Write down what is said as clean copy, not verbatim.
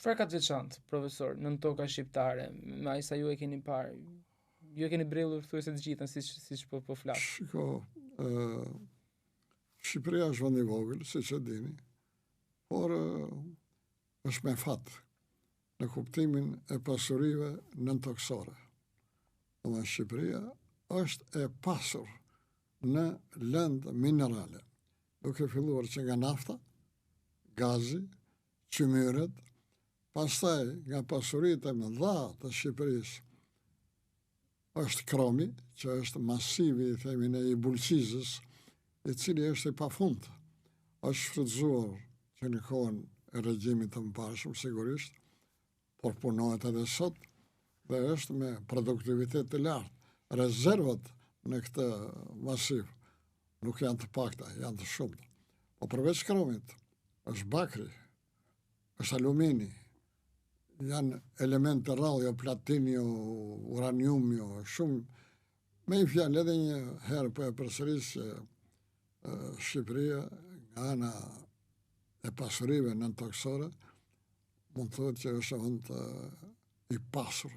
Çfarë ka të veçantë, profesor, nën toka shqiptare, me aq sa ju e keni parë? Ju e keni brellur thuajse të gjithën, siç po flas. Shiko, Shqipëria është vend i vogël, siç e dini, por është me fat në kuptimin e pasurive nëntoksore. Domethënë Shqipëria është e pasur në lëndë minerale, duke filluar që nga nafta, gazi, qymyret, pastaj nga pasuritë e mëdha të Shqipërisë është kromi, që është masivi, themi ne, i bulqizës, i cili është i pafund. Është shfrytzuar që në kohën e regjimit të mëparshëm, sigurisht, por punohet edhe sot dhe është me produktivitet të lartë. Rezervat në këtë masiv nuk janë të pakta, janë të shumta. Po përveç kromit, është bakri, është alumini, janë elemente rrallë, platinio, uraniumio, shumë. Me një fjalë, edhe një herë po e përsëris që Shqipëria, nga ana e pasurive nëntoksore, mund të thotë që është vend i pasur.